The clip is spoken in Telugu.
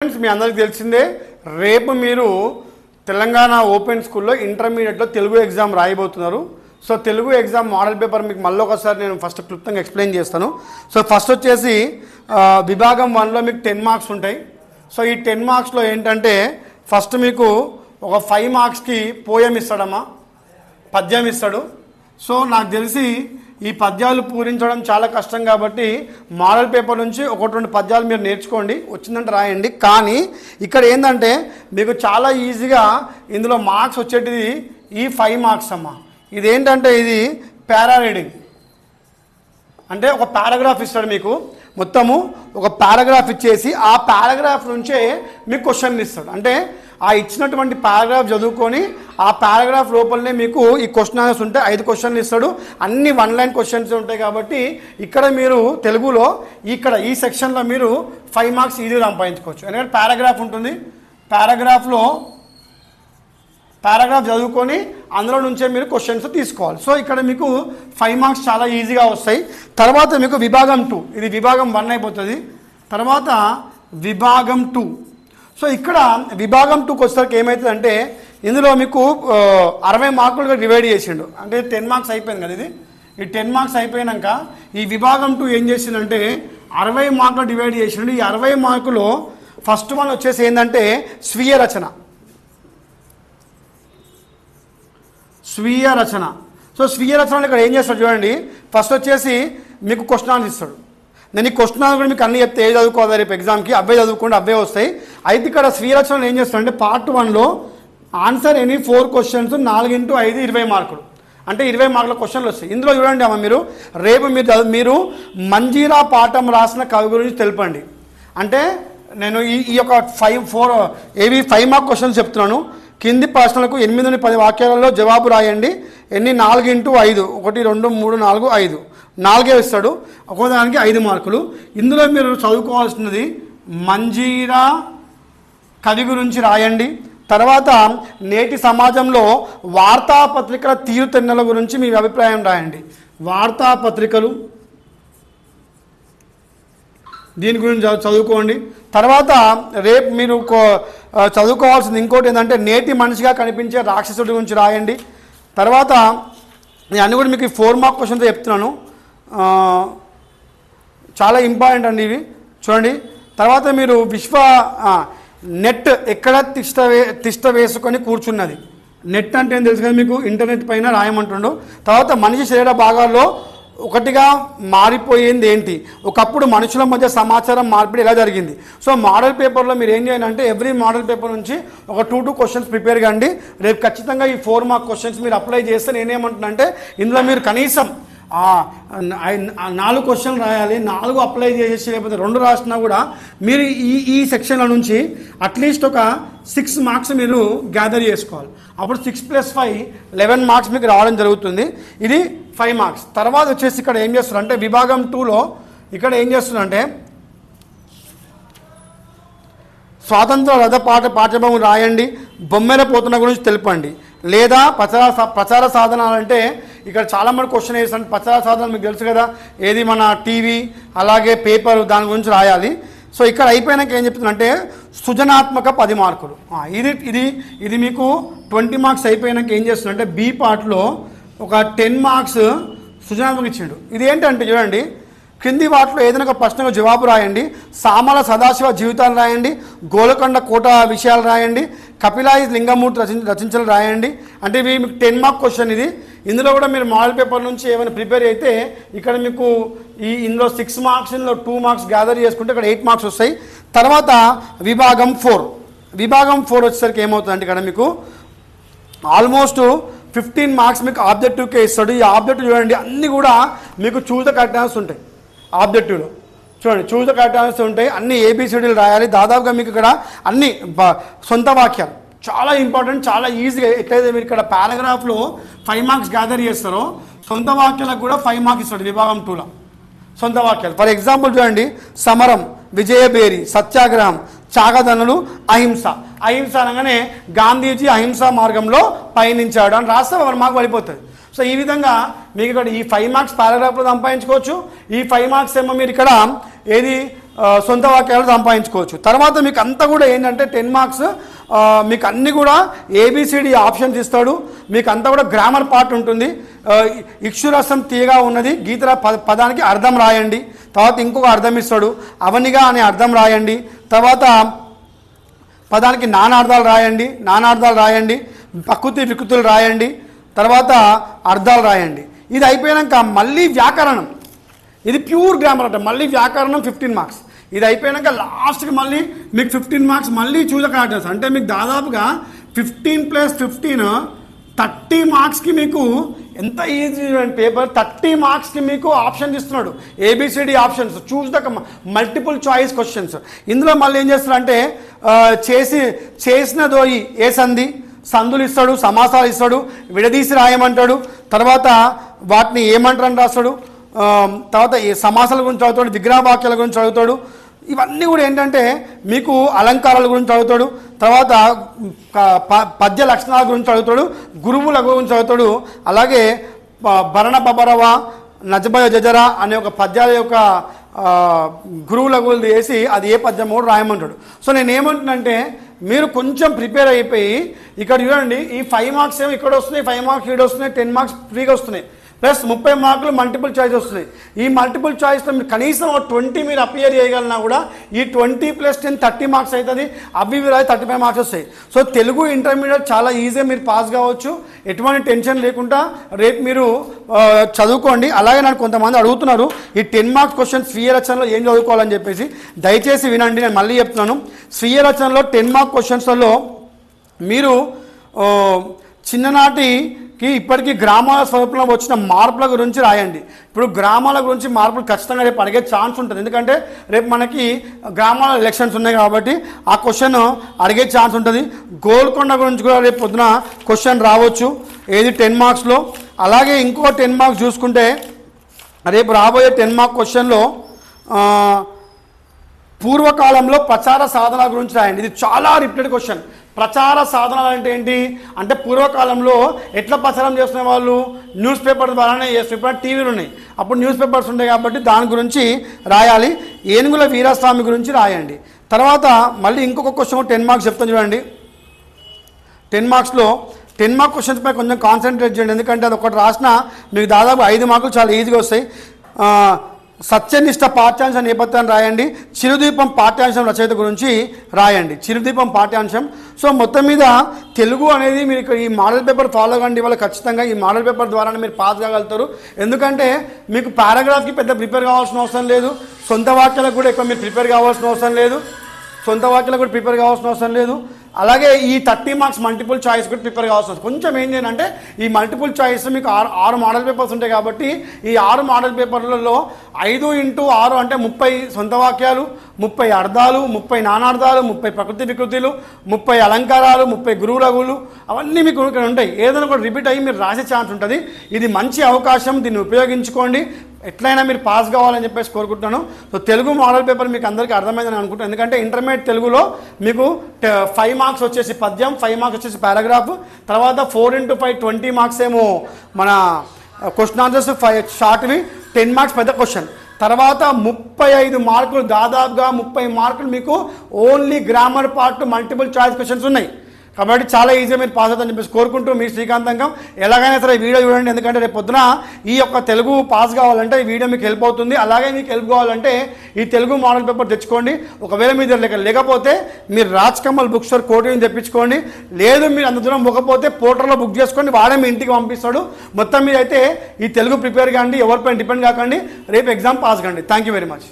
మీ అందరికీ తెలిసిందే రేపు మీరు తెలంగాణ ఓపెన్ స్కూల్లో ఇంటర్మీడియట్లో తెలుగు ఎగ్జామ్ రాయబోతున్నారు. So Telugu exam model paper మీకు మళ్ళీ ఒకసారి నేను ఫస్ట్ క్లుప్తంగా ఎక్స్ప్లెయిన్ చేస్తాను. సో ఫస్ట్ వచ్చేసి విభాగం 1లో మీకు 10 మార్క్స్ ఉంటాయి. సో ఈ 10 మార్క్స్లో ఏంటంటే ఫస్ట్ మీకు ఒక 5 మార్క్స్కి పోయం ఇస్తాడమ్మా, పద్యం ఇస్తాడు. సో నాకు తెలిసి ఈ పద్యాలు పూరించడం చాలా కష్టం కాబట్టి మోడల్ పేపర్ నుంచి 1-2 పద్యాలు మీరు నేర్చుకోండి, వచ్చిందంటే రాయండి. కానీ ఇక్కడ ఏంటంటే మీకు చాలా ఈజీగా ఇందులో మార్క్స్ వచ్చేటిది ఈ 5 మార్క్స్ అమ్మ. ఇదేంటంటే ఇది పారా రీడింగ్, అంటే ఒక పారాగ్రాఫ్ ఇస్తాడు మీకు, మొత్తము ఒక పారాగ్రాఫ్ ఇచ్చేసి ఆ పారాగ్రాఫ్ నుంచే మీకు క్వశ్చన్ ఇస్తాడు. అంటే ఆ ఇచ్చినటువంటి పారాగ్రాఫ్ చదువుకొని ఆ పారాగ్రాఫ్ లోపలనే మీకు ఈ క్వశ్చన్ ఆన్సర్స్ ఉంటాయి. 5 క్వశ్చన్లు ఇస్తాడు, అన్ని 1 లైన్ క్వశ్చన్స్ ఉంటాయి. కాబట్టి ఇక్కడ మీరు తెలుగులో ఇక్కడ ఈ సెక్షన్లో మీరు 5 మార్క్స్ ఈజీగా సంపాదించుకోవచ్చు. ఎందుకంటే పారాగ్రాఫ్ ఉంటుంది, పారాగ్రాఫ్ చదువుకొని అందులో నుంచే మీరు క్వశ్చన్స్ తీసుకోవాలి. సో ఇక్కడ మీకు 5 మార్క్స్ చాలా ఈజీగా వస్తాయి. తర్వాత మీకు విభాగం 2, ఇది విభాగం 1 అయిపోతుంది. తర్వాత విభాగం 2. సో ఇక్కడ విభాగం 2కి వచ్చేసరికి ఏమవుతుందంటే ఇందులో మీకు 60 మార్కులుగా డివైడ్ చేసిండు. అంటే 10 మార్క్స్ అయిపోయింది కదా, ఈ 10 మార్క్స్ అయిపోయాక ఈ విభాగం 2 ఏం చేసిందంటే 60 మార్కులు డివైడ్ చేసిండు. ఈ 60 మార్కులో ఫస్ట్ వన్ వచ్చేసి ఏంటంటే స్వీయ రచన. సో స్వీయ రచనలో ఇక్కడ ఏం చేస్తాడు చూడండి, ఫస్ట్ వచ్చేసి మీకు క్వశ్చన్ ఆన్సర్ ఇస్తాడు. నేను ఈ క్వశ్చన్ ఆన్సర్ కూడా మీకు అన్ని చెప్తే ఏ చదువుకోవాలి రేపు ఎగ్జామ్కి, అవే చదువుకోండి, అవే వస్తాయి. అయితే ఇక్కడ స్వీయ రచనలో ఏం చేస్తాడంటే పార్ట్ 1లో ఆన్సర్ ఎనీ 4 క్వశ్చన్స్ 4 × 5 20 మార్కులు, అంటే 20 మార్కుల క్వశ్చన్లు వస్తాయి. ఇందులో చూడండి అమ్మ, మీరు రేపు మీరు మంజీరా పాఠం రాసిన కవి గురించి తెలపండి. అంటే నేను ఈ యొక్క 5 మార్క్ క్వశ్చన్స్ చెప్తున్నాను. కింది ప్రశ్నలకు 8 నుండి 10 వాక్యాలలో జవాబు రాయండి. ఎన్ని 4 × 5, 1 2 3 4 5, 4 ఇస్తాడు. ఒక్కోదానికి 5 మార్కులు. ఇందులో మీరు చదువుకోవాల్సినది మంజీరా కవి గురించి రాయండి. తర్వాత నేటి సమాజంలో వార్తాపత్రికల తీరుతెన్నుల గురించి మీ అభిప్రాయం రాయండి. వార్తాపత్రికలు, దీని గురించి చదువుకోండి. తర్వాత రేపు మీరు చదువుకోవాల్సింది ఇంకోటి ఏంటంటే నేటి మనిషిగా కనిపించే రాక్షసుడి గురించి రాయండి. తర్వాత నేను అన్ని కూడా మీకు 4 మార్క్ క్వశ్చన్స్ చెప్తున్నాను, చాలా ఇంపార్టెంట్ అండి ఇవి, చూడండి. తర్వాత మీరు నెట్ ఎక్కడ తిష్ట వేసుకొని కూర్చున్నది. నెట్ అంటే ఏం తెలుసు కదా మీకు, ఇంటర్నెట్ పైన రాయమంటుండు. తర్వాత మనిషి శరీర భాగాల్లో ఒకటిగా మారిపోయింది ఏంటి, ఒకప్పుడు మనుషుల మధ్య సమాచారం మార్పిడి ఎలా జరిగింది. సో మోడల్ పేపర్లో మీరు ఏం చేయాలంటే ఎవ్రీ మోడల్ పేపర్ నుంచి ఒక 2 క్వశ్చన్స్ ప్రిపేర్ కండి. రేపు ఖచ్చితంగా ఈ 4 మార్క్ క్వశ్చన్స్ మీరు అప్లై చేస్తే నేనేమంటున్నా అంటే ఇందులో మీరు కనీసం 4 క్వశ్చన్లు రాయాలి. 4 అప్లై చేసి లేకపోతే 2 రాసినా కూడా మీరు ఈ సెక్షన్ల నుంచి అట్లీస్ట్ ఒక 6 మార్క్స్ మీరు గ్యాదర్ చేసుకోవాలి. అప్పుడు 6 + 5 11 మార్క్స్ మీకు రావడం జరుగుతుంది. ఇది 5 మార్క్స్. తర్వాత వచ్చేసి ఇక్కడ ఏం చేస్తున్నారంటే విభాగం 2లో ఇక్కడ ఏం చేస్తున్నారంటే స్వాతంత్ర రథ పాఠ్యభాగం రాయండి. బొమ్మెల పోతున్న గురించి తెలపండి. లేదా ప్రచార సాధనాలంటే ఇక్కడ చాలామంది క్వశ్చన్ వేస్తారంటే ప్రచార సాధనాలు మీకు తెలుసు కదా, ఏది మన టీవీ అలాగే పేపర్, దాని గురించి రాయాలి. సో ఇక్కడ అయిపోయినాక ఏం చెప్తుందంటే సృజనాత్మక 10 మార్కులు. ఇది మీకు 20 మార్క్స్ అయిపోయినాక ఏం చేస్తుందంటే బి పార్ట్లో ఒక 10 మార్క్స్ సృజనాత్మక ఇచ్చిండు. ఇది ఏంటంటే చూడండి, క్రింది వాటిలో ఏదైనా ఒక ప్రశ్నకు జవాబు రాయండి. సామల సదాశివ జీవితాలు రాయండి. గోలకొండ కోట విషయాలు రాయండి. కపిలాయి లింగమూర్తి రచించలు రాయండి. అంటే ఇవి మీకు 10 మార్క్ క్వశ్చన్ ఇది. ఇందులో కూడా మీరు మోడల్ పేపర్ నుంచి ఏమైనా ప్రిపేర్ అయితే ఇక్కడ మీకు ఇందులో 6 మార్క్స్, ఇందులో 2 మార్క్స్ గ్యాదర్ చేసుకుంటే ఇక్కడ 8 మార్క్స్ వస్తాయి. తర్వాత విభాగం 4 వచ్చేసరికి ఏమవుతుందంటే ఇక్కడ మీకు ఆల్మోస్ట్ 15 మార్క్స్ మీకు ఆబ్జెక్టివ్కే ఇస్తాడు. ఈ ఆబ్జెక్టివ్ చూడండి, అన్నీ కూడా మీకు చూస్ ద కరెక్ట్ ఆన్సర్స్ ఉంటాయి. ఆబ్జెక్టివ్లో చూడండి చూస్ ద కరెక్ట్ ఆన్సర్స్ ఉంటాయి. అన్ని ABCDలు రాయాలి. దాదాపుగా మీకు ఇక్కడ అన్ని సొంత వాక్యాలు చాలా ఇంపార్టెంట్, చాలా ఈజీగా. ఎట్లయితే మీరు ఇక్కడ పారాగ్రాఫ్లో 5 మార్క్స్ గ్యాదర్ చేస్తారో సొంత వాక్యాలకు కూడా 5 మార్క్స్ ఇస్తాడు విభాగం 2లో. సొంత వాక్యాలు ఫర్ ఎగ్జాంపుల్ చూడండి, సమరం, విజయబేరి, సత్యాగ్రహం, చాగదనులు, అహింస. అహింస అనగానే గాంధీజీ అహింసా మార్గంలో పయనించాడు అని రాస్తే 1 మార్క్ పడిపోతుంది. సో ఈ విధంగా మీకు ఇక్కడ ఈ 5 మార్క్స్ పారాగ్రాఫ్లో సంపాదించుకోవచ్చు. ఈ 5 మార్క్స్ ఏమో మీరు ఇక్కడ ఏది సొంత వాక్యాలు సంపాదించుకోవచ్చు. తర్వాత మీకు అంతా కూడా ఏంటంటే 10 మార్క్స్ మీకు అన్నీ కూడా ఏబిసిడి ఆప్షన్స్ ఇస్తాడు. మీకు అంతా కూడా గ్రామర్ పార్ట్ ఉంటుంది. ఇక్షురసం తీయగా ఉన్నది గీతల పదానికి అర్థం రాయండి. తర్వాత ఇంకొక అర్థం ఇస్తాడు, అవనిగా అనే అర్థం రాయండి. తర్వాత పదానికి నానార్థాలు రాయండి, ప్రకృతి వికృతులు రాయండి, తర్వాత అర్థాలు రాయండి. ఇది అయిపోయాక మళ్ళీ వ్యాకరణం, ఇది ప్యూర్ గ్రామర్ అంటే మళ్ళీ వ్యాకరణం 15 మార్క్స్. ఇది అయిపోయాక లాస్ట్కి మళ్ళీ మీకు 15 మార్క్స్ మళ్ళీ చూజ్ క్యారెక్టర్స్. అంటే మీకు దాదాపుగా 15 + 15 30 మార్క్స్కి మీకు ఎంత ఈజీ పేపర్. 30 మార్క్స్కి మీకు ఆప్షన్స్ ఇస్తున్నాడు, A B C D options, choose the multiple choice questions. ఇందులో మళ్ళీ ఏం చేస్తాడంటే చేసినదోయి ఏ సందులు ఇస్తాడు, సమాసాలు ఇస్తాడు, విడదీసి రాయమంటాడు. తర్వాత వాటిని ఏమంటారని రాస్తాడు. తర్వాత సమాసాల గురించి చదువుతాడు, విగ్రహ వాక్యాల గురించి చదువుతాడు. ఇవన్నీ కూడా ఏంటంటే మీకు అలంకారాల గురించి చదువుతాడు. తర్వాత పద్య లక్షణాల గురించి చదువుతాడు, గురువుల గురించి చదువుతాడు. అలాగే భరణ బబరవ నజబయ జజరా అనే ఒక పద్యాల యొక్క గురువుల గురించి వేసి అది ఏ పద్యం కూడా రాయమంటాడు. సో నేను ఏమంటున్నానంటే మీరు కొంచెం ప్రిపేర్ అయిపోయి ఇక్కడ చూడండి, ఈ 5 మార్క్స్ ఏమో ఇక్కడ వస్తున్నాయి, 5 మార్క్స్ ఇక్కడ వస్తున్నాయి, 10 మార్క్స్ ఫ్రీగా వస్తున్నాయి, ప్లస్ 30 మార్కులు మల్టిపుల్ చాయిస్ వస్తున్నాయి. ఈ మల్టిపుల్ చాయిస్లో మీరు కనీసం 20 మీరు అపియర్ చేయగలనా కూడా ఈ 20 + 10 30 మార్క్స్ అవుతుంది. అవి రాయి 35 మార్క్స్ వస్తాయి. సో తెలుగు ఇంటర్మీడియట్ చాలా ఈజీగా మీరు పాస్ కావచ్చు, ఎటువంటి టెన్షన్ లేకుండా రేపు మీరు చదువుకోండి. అలాగే నాకు కొంతమంది అడుగుతున్నారు ఈ 10 మార్క్స్ క్వశ్చన్ స్వీయ రచనలో ఏం చదువుకోవాలని చెప్పేసి. దయచేసి వినండి, నేను మళ్ళీ చెప్తున్నాను. స్వీయ రచనలో 10 మార్క్ క్వశ్చన్స్లో మీరు చిన్ననాటికి ఇప్పటికీ గ్రామాల స్వరూపంలో వచ్చిన మార్పుల గురించి రాయండి. ఇప్పుడు గ్రామాల గురించి మార్పులు ఖచ్చితంగా రేపు అడిగే ఛాన్స్ ఉంటుంది, ఎందుకంటే రేపు మనకి గ్రామాల ఎలక్షన్స్ ఉన్నాయి కాబట్టి ఆ క్వశ్చన్ అడిగే ఛాన్స్ ఉంటుంది. గోల్కొండ గురించి కూడా రేపు పొద్దున క్వశ్చన్ రావచ్చు, ఏది 10 మార్క్స్లో. అలాగే ఇంకో 10 మార్క్స్ చూసుకుంటే రేపు రాబోయే 10 మార్క్ క్వశ్చన్లో పూర్వకాలంలో ప్రచార సాధన గురించి రాయండి. ఇది చాలా రిపీటెడ్ క్వశ్చన్. ప్రచార సాధనాలు అంటే ఏంటి అంటే పూర్వకాలంలో ఎట్లా ప్రచారం చేస్తున్న వాళ్ళు న్యూస్ పేపర్ ద్వారానే చేస్తున్నారు. టీవీలు ఉన్నాయి, అప్పుడు న్యూస్ పేపర్స్ ఉంటాయి కాబట్టి దాని గురించి రాయాలి. ఏనుగుల వీరస్వామి గురించి రాయండి. తర్వాత మళ్ళీ ఇంకొక క్వశ్చన్ 10 మార్క్స్ చెప్తాను చూడండి. 10 మార్క్స్లో 10 మార్క్ క్వశ్చన్స్ పై కొంచెం కాన్సన్ట్రేట్ చేయండి, ఎందుకంటే అది ఒకటి రాసినా మీకు దాదాపు 5 మార్కులు చాలా ఈజీగా వస్తాయి. సత్యనిష్ట పాఠ్యాంశం నేపథ్యాన్ని రాయండి. చిరుదీపం పాఠ్యాంశం రచయిత గురించి రాయండి, చిరుదీపం పాఠ్యాంశం. సో మొత్తం మీద తెలుగు అనేది మీరు ఈ మోడల్ పేపర్ ఫాలో కండి వల్ల ఖచ్చితంగా ఈ మోడల్ పేపర్ ద్వారానే మీరు పాస్ కాగలుగుతారు. ఎందుకంటే మీకు పారాగ్రాఫ్కి పెద్ద ప్రిపేర్ కావాల్సిన అవసరం లేదు, సొంత వాక్యాలకు కూడా ఎక్కువ మీరు ప్రిపేర్ కావాల్సిన అవసరం లేదు. అలాగే ఈ 30 మార్క్స్ మల్టిపుల్ చాయిస్ కూడా ప్రిపేర్ కావాల్సి వస్తుంది. కొంచెం ఏం చేయాలంటే ఈ మల్టిపుల్ చాయిస్ మీకు 6 మోడల్ పేపర్స్ ఉంటాయి కాబట్టి ఈ 6 మోడల్ పేపర్లలో 5 × 6 అంటే 30 సొంత వాక్యాలు, 30 అర్థాలు, 30 నానార్థాలు, 30 ప్రకృతి వికృతులు, 30 అలంకారాలు, 30 గురువులగులు, అవన్నీ మీకు ఇక్కడ ఉంటాయి. ఏదైనా కూడా రిపీట్ అయ్యి మీరు రాసే ఛాన్స్ ఉంటుంది. ఇది మంచి అవకాశం, దీన్ని ఉపయోగించుకోండి. ఎట్లయినా మీరు పాస్ కావాలని చెప్పేసి కోరుకుంటున్నాను. సో తెలుగు మోడల్ పేపర్ మీకు అందరికీ అర్థమైందని అనుకుంటున్నాను, ఎందుకంటే ఇంటర్మీడియట్ తెలుగులో మీకు 5 మార్క్స్ వచ్చేసి పద్యం, 5 మార్క్స్ వచ్చేసి పారాగ్రాఫ్, తర్వాత 4 × 5 20 మార్క్స్ ఏమో మన క్వశ్చన్ ఆన్సర్స్ 5 షార్ట్వి, 10 మార్క్స్ పెద్ద క్వశ్చన్. తర్వాత 35 మార్కులు, దాదాపుగా 30 మార్కులు మీకు only grammar part multiple choice questions ఉన్నాయి. కాబట్టి చాలా ఈజీగా మీరు పాస్ అవుతారని చెప్పేసి కోరుకుంటూ మీ శ్రీకాంతంకం. ఎలాగైనా సరే ఈ వీడియో చూడండి, ఎందుకంటే రేపు పొద్దున ఈ యొక్క తెలుగు పాస్ కావాలంటే ఈ వీడియో మీకు హెల్ప్ అవుతుంది. అలాగే మీకు హెల్ప్ కావాలంటే ఈ తెలుగు మోడల్ పేపర్ తెచ్చుకోండి. ఒకవేళ మీ దగ్గర లేకపోతే మీరు రాజ్ కమల్ బుక్ స్టోర్ కోటిని తెప్పించుకోండి. లేదు మీరు అంత దూరం పోకపోతే పోర్టల్లో బుక్ చేసుకోండి, వాడే మీ ఇంటికి పంపిస్తాడు. మొత్తం మీద అయితే ఈ తెలుగు ప్రిపేర్ కాండి, ఎవరిపైన డిపెండ్ కాకండి, రేపు ఎగ్జామ్ పాస్ కండి. Thank you very much.